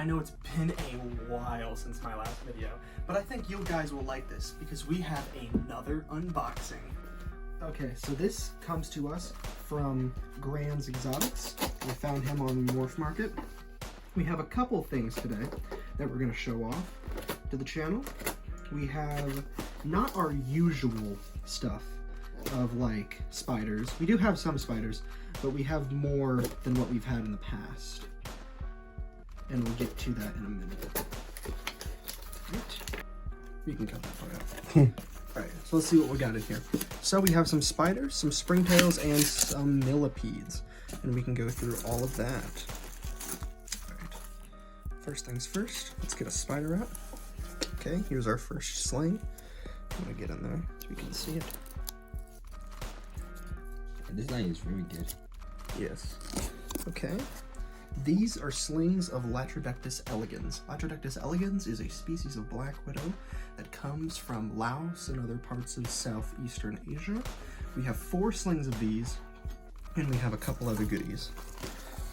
I know it's been a while since my last video, but I think you guys will like this because we have another unboxing. Okay, so this comes to us from Gran Exotics. We found him on Morph Market. We have a couple things today that we're going to show off to the channel. We have not our usual stuff of like spiders. We do have some spiders, but we have more than what we've had in the past. And we'll get to that in a minute. Right. We can cut that part out. Alright, so let's see what we got in here. So we have some spiders, some springtails, and some millipedes. And we can go through all of that. Alright. First things first, let's get a spider out. Okay, here's our first sling. I'm gonna get in there so we can see it. The design is very good. Yes. Okay. These are slings of Latrodectus elegans. Latrodectus elegans is a species of black widow that comes from Laos and other parts of southeastern Asia. We have 4 slings of these, and we have a couple other goodies.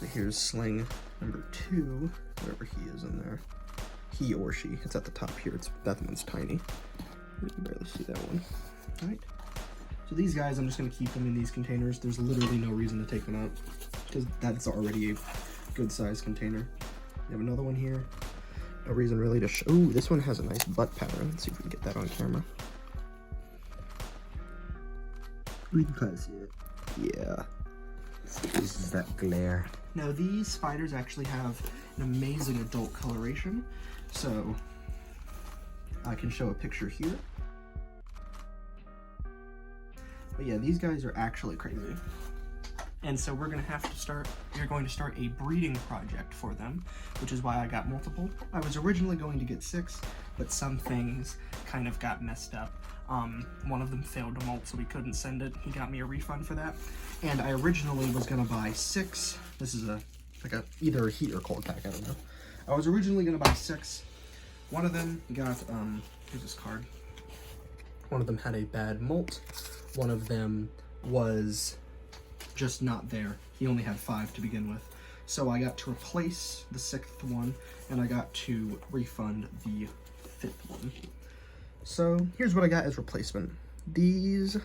So here's sling number 2, wherever he is in there. He or she. It's at the top here. That one's tiny. You can barely see that one. All right. So these guys, I'm just going to keep them in these containers. There's literally no reason to take them out because that's already a good size container. We have another one here. No reason really to show. Ooh, this one has a nice butt pattern. Let's see if we can get that on camera. We can kind of see it. Yeah. This is that glare. Now these spiders actually have an amazing adult coloration. So I can show a picture here. But yeah, these guys are actually crazy. And so we're going to start a breeding project for them, which is why I got multiple. I was originally going to get 6, but some things kind of got messed up. One of them failed to molt, so we couldn't send it. He got me a refund for that. And I originally was going to buy 6. This is either a heat or cold pack, I don't know. I was originally going to buy 6. One of them got, here's this card. One of them had a bad molt. One of them was just not there. He only had 5 to begin with. So I got to replace the 6th one, and I got to refund the 5th one. So here's what I got as replacement. These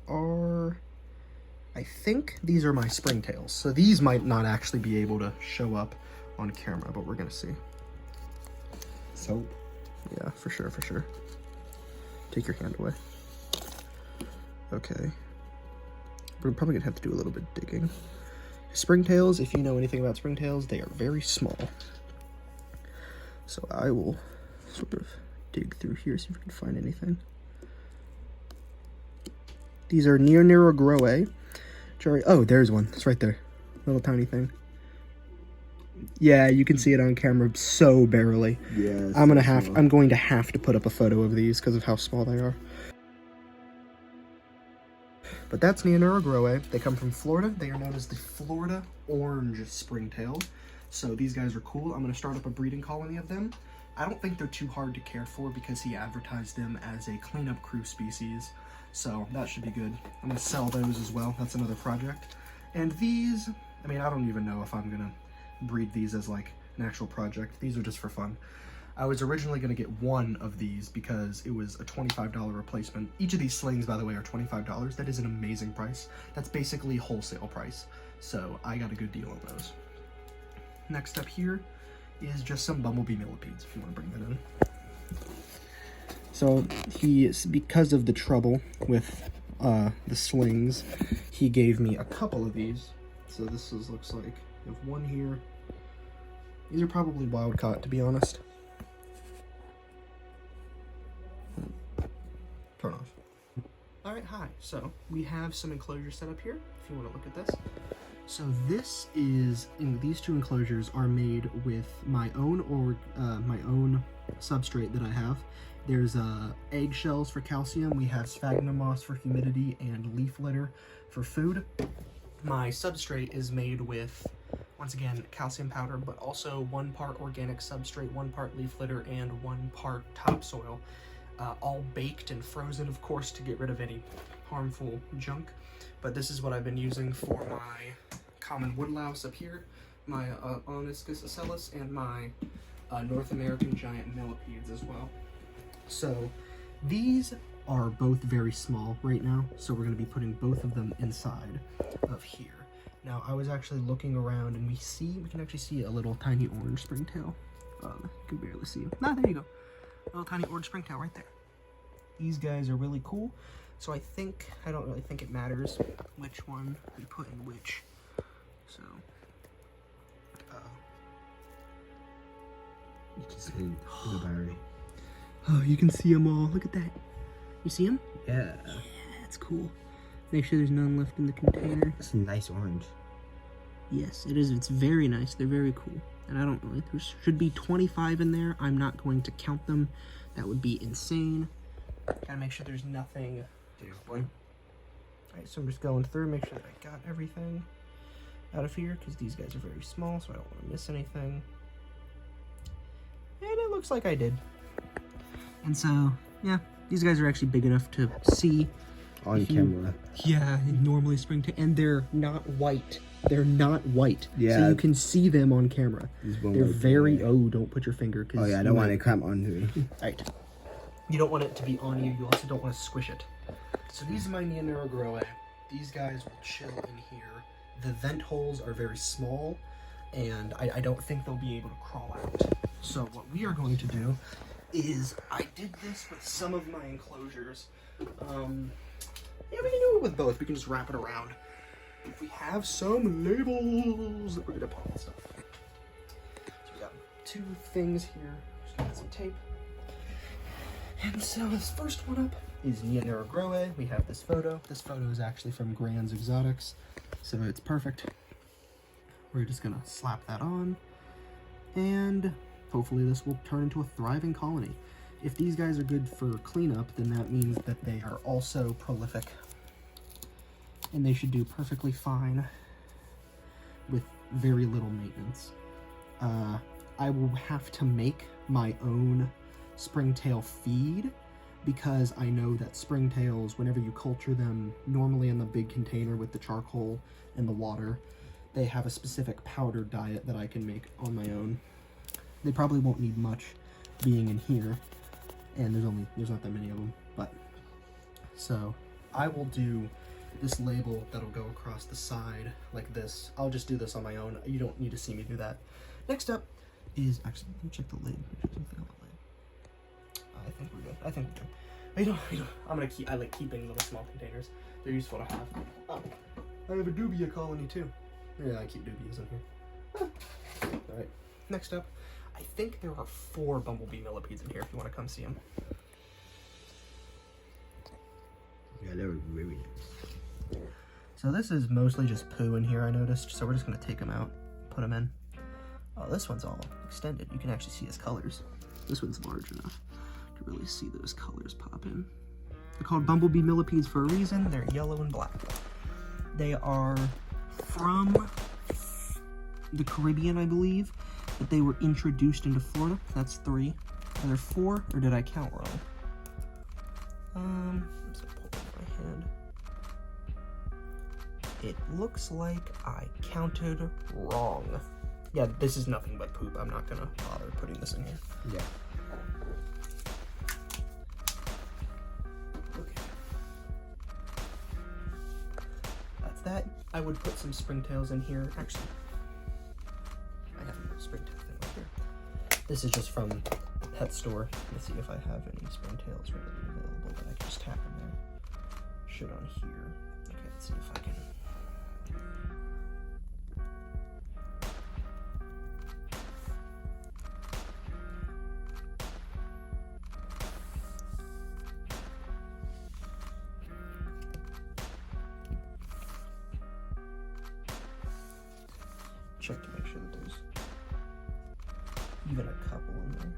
are, I think these are my springtails. So these might not actually be able to show up on camera, but we're gonna see. So, yeah, for sure, for sure. Take your hand away. Okay. We're probably gonna have to do a little bit of digging. Springtails, if you know anything about springtails, they are very small. So I will sort of dig through here, see if we can find anything. These are Neanura growae. Oh, there's one. It's right there. Little tiny thing. Yeah, you can see it on camera so barely. yeah. I'm going to have to put up a photo of these because of how small they are. But that's Neanura growae. They come from Florida. They are known as the Florida orange springtail. So these guys are cool. I'm going to start up a breeding colony of them. I don't think they're too hard to care for because he advertised them as a cleanup crew species. So that should be good. I'm going to sell those as well. That's another project. And these, I mean, I don't even know if I'm going to breed these as like an actual project. These are just for fun. I was originally going to get 1 of these because it was a $25 replacement. Each of these slings, by the way, are $25. That is an amazing price. That's basically wholesale price. So I got a good deal on those. Next up here is just some bumblebee millipedes, if you want to bring that in. So because of the trouble with the slings, he gave me a couple of these. So looks like you have one here. These are probably wild caught, to be honest. Turn off. Alright, hi. So we have some enclosures set up here, if you want to look at this. So these 2 enclosures are made with my own substrate that I have. There's eggshells for calcium. We have sphagnum moss for humidity and leaf litter for food. My substrate is made with, once again, calcium powder, but also 1 part organic substrate, 1 part leaf litter, and 1 part topsoil. All baked and frozen, of course, to get rid of any harmful junk. But this is what I've been using for my common woodlouse up here, my Oniscus ocellus, and my North American giant millipedes as well. So these are both very small right now, so we're going to be putting both of them inside of here. Now, I was actually looking around, and we can actually see a little tiny orange springtail. You can barely see him. There you go. A little tiny orange springtail right there. These guys are really cool, so I don't really think it matters which one we put in which. So, you can see the battery. Oh, you can see them all. Look at that. You see them? Yeah. Yeah, that's cool. Make sure there's none left in the container. That's a nice orange. Yes, it is. It's very nice. They're very cool. And I don't really, there should be 25 in there. I'm not going to count them. That would be insane. Gotta make sure there's nothing. Alright, so I'm just going through, make sure that I got everything out of here, because these guys are very small, so I don't want to miss anything. And it looks like I did. And so, yeah, these guys are actually big enough to see. On camera. Yeah, normally springtail, and they're not white. They're not white. Yeah. So you can see them on camera. They're very, don't put your finger. Oh yeah, I don't want it to cramp onto it. Right. You don't want it to be on you. You also don't want to squish it. So these are my Neanura growae. These guys will chill in here. The vent holes are very small, and I don't think they'll be able to crawl out. So what we are going to do is, I did this with some of my enclosures. Yeah, we can do it with both. We can just wrap it around. If we have some labels that we're gonna put on stuff. So we got 2 things here. Just gonna get some tape. And so this first one up is Neanura growae. We have this photo. This photo is actually from Gran Exotics, so it's perfect. We're just gonna slap that on, and hopefully this will turn into a thriving colony. If these guys are good for cleanup, then that means that they are also prolific. And they should do perfectly fine with very little maintenance. I will have to make my own springtail feed, because I know that springtails, whenever you culture them, normally in the big container with the charcoal and the water, they have a specific powder diet that I can make on my own. They probably won't need much being in here, and there's not that many of them, but so I will do this label that'll go across the side like this. I'll just do this on my own. You don't need to see me do that. Next up is, actually, let me check the lid. There's something on the lid. I think we're good. I think we're good. I like keeping little small containers. They're useful to have. Oh, I have a dubia colony too. Yeah, I keep dubias in here. All right. Next up, I think there are 4 bumblebee millipedes in here. If you want to come see them. Yeah, they were really nice. So this is mostly just poo in here, I noticed. So we're just gonna take them out, put them in. Oh, this one's all extended. You can actually see his colors. This one's large enough to really see those colors pop in. They're called bumblebee millipedes for a reason. They're yellow and black. They are from the Caribbean, I believe, but they were introduced into Florida. That's 3. Are there 4, or did I count wrong? I'm just gonna pull it in my hand. It looks like I counted wrong. Yeah, this is nothing but poop. I'm not gonna bother putting this in here. Yeah. Okay. That's that. I would put some springtails in here. Actually, I have a springtail thing right here. This is just from the pet store. Let's see if I have any springtails readily available that I can just tap in there. Should on here. Okay, let's see if I can. Check to make sure that there's even a couple in there.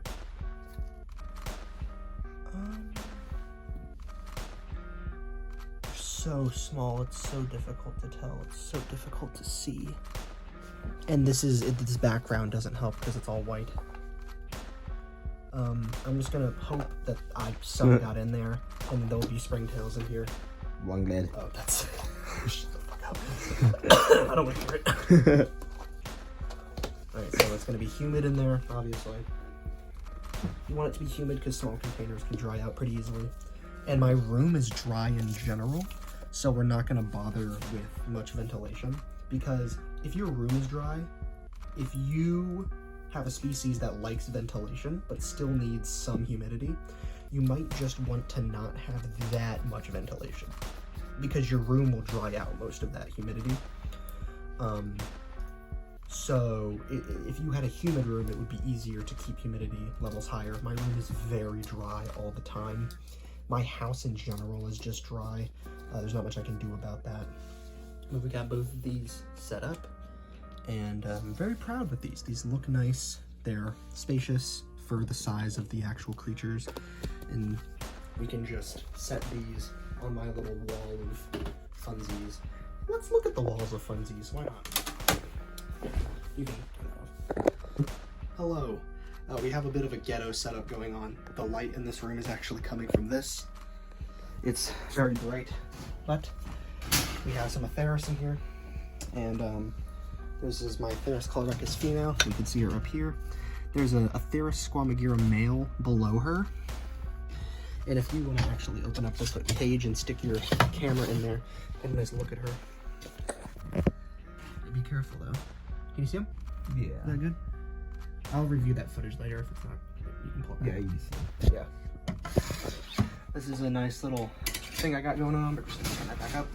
They're so small, it's so difficult to tell. It's so difficult to see. And this background doesn't help because it's all white. I'm just gonna hope that some got in there, and there'll be springtails in here. One lid. Oh, that's. Shut the fuck up. I don't want to hear it. Alright, so it's going to be humid in there, obviously. You want it to be humid because small containers can dry out pretty easily. And my room is dry in general, so we're not going to bother with much ventilation. Because if your room is dry, if you have a species that likes ventilation but still needs some humidity, you might just want to not have that much ventilation because your room will dry out most of that humidity. So if you had a humid room, it would be easier to keep humidity levels higher. My room is very dry all the time. My house in general is just dry. There's not much I can do about that. But we got both of these set up, and I'm very proud with these. These look nice. They're spacious for the size of the actual creatures, and we can just set these on my little wall of funsies. Let's look at the walls of funsies. Why not? You can turn that off. Hello. We have a bit of a ghetto setup going on. The light in this room is actually coming from this. It's very bright, but we have some Atheris in here, and this is my Atheris Latrodectus female. You can see her up here. There's a Atheris squamagira male below her. And if you want to actually open up this cage and stick your camera in there, get a nice look at her. Be careful though. Can you see him? Yeah. Is that good? I'll review that footage later if it's not. You can pull it back. Yeah, you see. Yeah. This is a nice little thing I got going on. But just turn that back up.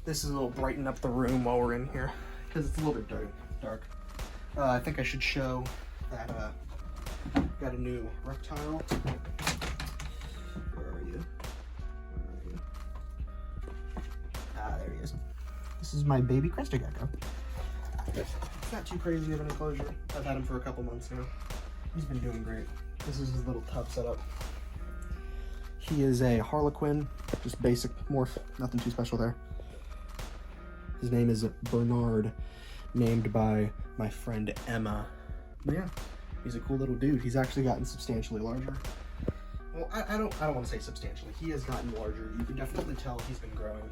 This is a little brighten up the room while we're in here because it's a little bit dark. I think I should show that got a new reptile. Where are you? Ah, there he is. This is my baby crested gecko. It's not too crazy of an enclosure. I've had him for a couple months now. He's been doing great. This is his little tub setup. He is a harlequin, just basic morph, nothing too special there. His name is Bernard, named by my friend Emma. But yeah, he's a cool little dude. He's actually gotten substantially larger. Well, I don't want to say substantially. He has gotten larger. You can definitely tell he's been growing.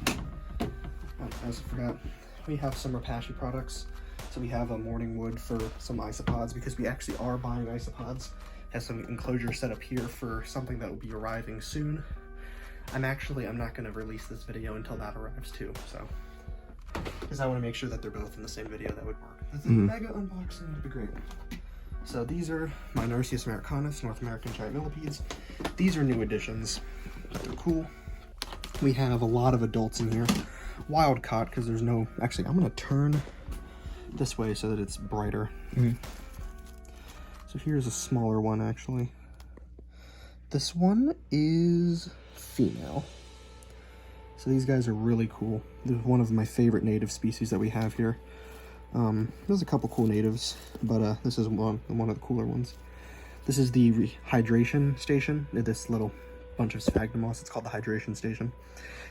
Oh, I also forgot. We have some Rapashi products. So we have a morning wood for some isopods because we actually are buying isopods. Has some enclosure set up here for something that will be arriving soon. I'm not going to release this video until that arrives too, so. Because I want to make sure that they're both in the same video. That would work. This is a mega unboxing. It'd be great. So these are my Narcissus americanus, North American giant millipedes. These are new additions. They're cool. We have a lot of adults in here. Wild caught because there's no, actually I'm going to turn this way so that it's brighter. So here's a smaller one actually. This one is female. So these guys are really cool. They're one of my favorite native species that we have here. There's a couple cool natives, but this is one of the cooler ones. This is the hydration station. This little bunch of sphagnum moss. It's called the hydration station.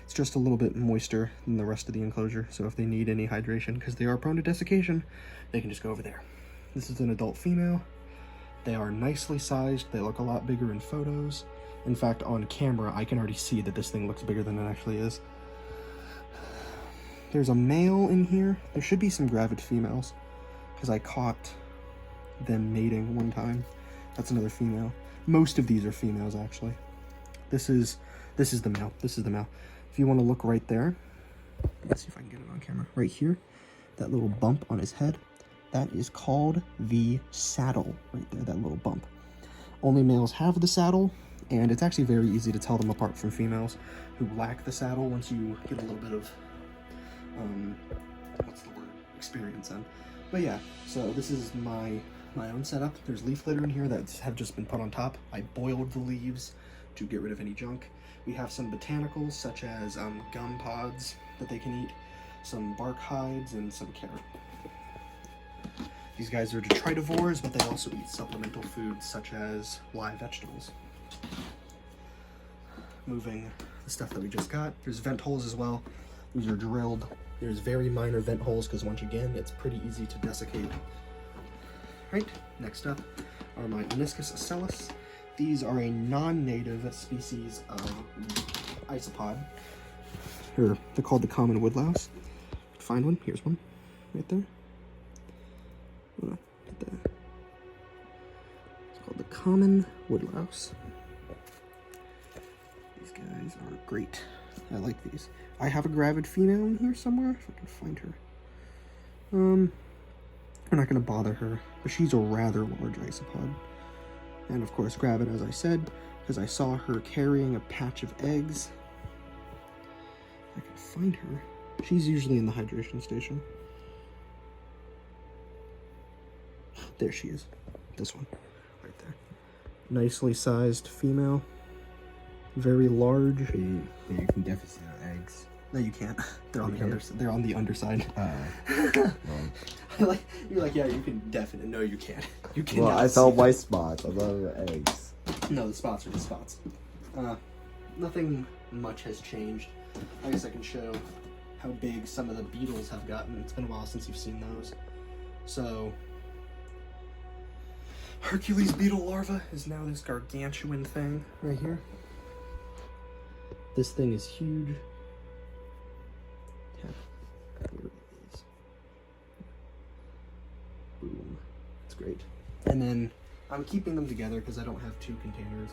It's just a little bit moister than the rest of the enclosure, so if they need any hydration, because they are prone to desiccation, they can just go over there. This is an adult female. They are nicely sized. They look a lot bigger in photos. In fact, on camera, I can already see that this thing looks bigger than it actually is. There's a male in here. There should be some gravid females, because I caught them mating one time. That's another female. Most of these are females, actually. This is the male. This is the male. If you want to look right there, let's see if I can get it on camera. Right here, that little bump on his head, that is called the saddle. Right there, that little bump. Only males have the saddle, and it's actually very easy to tell them apart from females who lack the saddle once you get a little bit of, what's the word, experience in. But yeah, so this is my own setup. There's leaf litter in here that have just been put on top. I boiled the leaves to get rid of any junk. We have some botanicals such as gum pods that they can eat, some bark hides, and some carrot. These guys are detritivores, but they also eat supplemental foods such as live vegetables. Moving the stuff that we just got. There's vent holes as well. These are drilled. There's very minor vent holes because once again, it's pretty easy to desiccate. Right, next up are my Meniscus ocellus. These are a non-native species of isopod. They're called the common woodlouse. Find one, here's one, right there. It's called the common woodlouse. These guys are great. I like these. I have a gravid female in here somewhere, if I can find her. We're not going to bother her, but she's a rather large isopod. And of course gravid, as I said, because I saw her carrying a patch of eggs. If I can find her. She's usually in the hydration station. There she is. This one. Right there. Nicely sized female. Very large. You can definitely see the eggs. No, you can't. They're on the underside. They're on the underside. Well, You're like, yeah, you can definitely. No, you can't. You cannot. well, I saw white spots. I love the eggs. No, the spots are just spots. Nothing much has changed. I guess I can show how big some of the beetles have gotten. It's been a while since you've seen those. So, Hercules beetle larva is now this gargantuan thing right here. This thing is huge. Yeah, here it is. Boom. It's great. And then I'm keeping them together because I don't have two containers,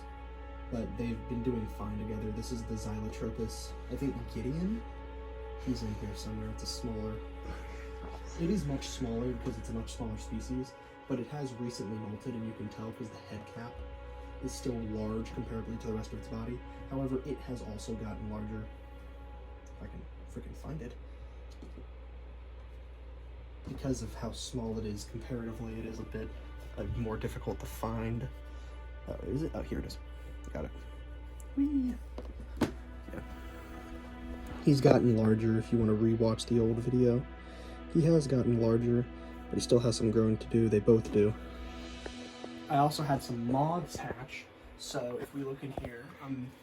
but they've been doing fine together. This is the Latrodectus. I think Gideon. He's in here somewhere. It's a smaller. It is much smaller because it's a much smaller species, but it has recently molted, and you can tell because the head cap is still large comparatively to the rest of its body. However, it has also gotten larger. If I can freaking find it. Because of how small it is comparatively, it is a bit more difficult to find. Is it? Oh, here it is. Got it. Whee! Yeah. He's gotten larger if you want to rewatch the old video. He has gotten larger, but he still has some growing to do. They both do. I also had some moths hatch. So if we look in here,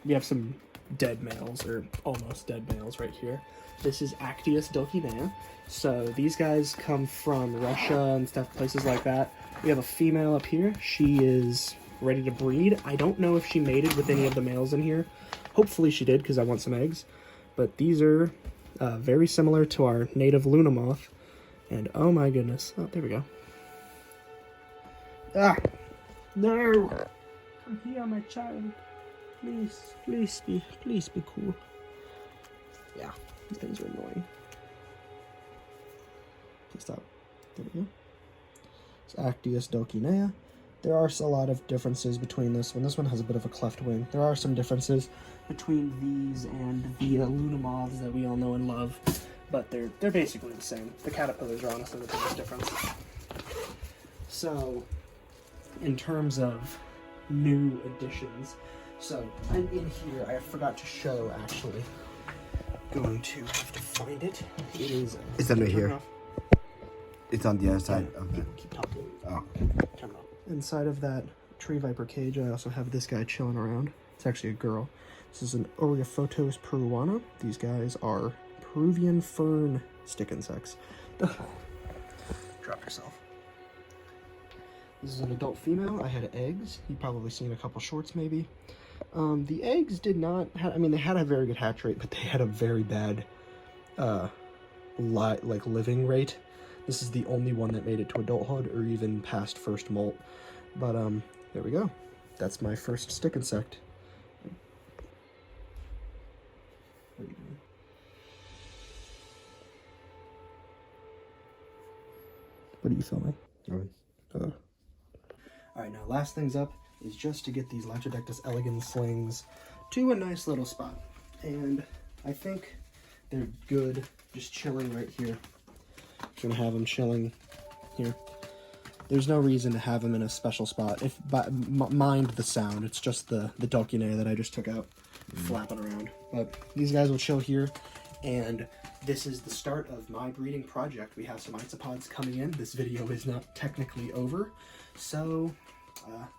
we have some dead males, or almost dead males right here. This is Actius dulcinea. So these guys come from Russia and stuff, places like that. We have a female up here. She is ready to breed. I don't know if she mated with any of the males in here. Hopefully she did, because I want some eggs. But these are very similar to our native Luna moth. And oh my goodness. Oh, there we go. Ah! No! Come here, my child. Please be cool. Yeah, these things are annoying. Please stop. There we go. It's Actius dulcinea. There are a lot of differences between this one. This one has a bit of a cleft wing. There are some differences between these and the Luna moths that we all know and love, but they're basically the same. The caterpillars are honestly the biggest difference. So, in terms of new additions, so I'm in here. I forgot to show actually. Going to have to find it. It is. It's under here. It's on the other side of the. Keep talking. Oh. Turn it off. Inside of that tree viper cage, I also have this guy chilling around. It's actually a girl. This is an Oreophotos peruana. These guys are Peruvian fern stick insects. Drop yourself. This is an adult female. I had eggs. You've probably seen a couple shorts maybe. The eggs did not have, I mean, they had a very good hatch rate, but they had a very bad living rate. This is the only one that made it to adulthood or even past first molt. But there we go. That's my first stick insect. What are you doing? What are you filming? Alright, now last things up is just to get these Latrodectus elegans slings to a nice little spot. And I think they're good just chilling right here. Just gonna have them chilling here. There's no reason to have them in a special spot. If mind the sound, it's just the dulcinea that I just took out flapping around. But these guys will chill here, and this is the start of my breeding project. We have some isopods coming in. This video is not technically over, so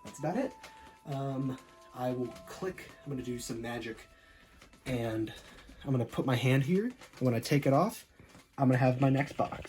that's about it. I will click. I'm gonna do some magic, and I'm gonna put my hand here, and when I take it off, I'm gonna have my next box.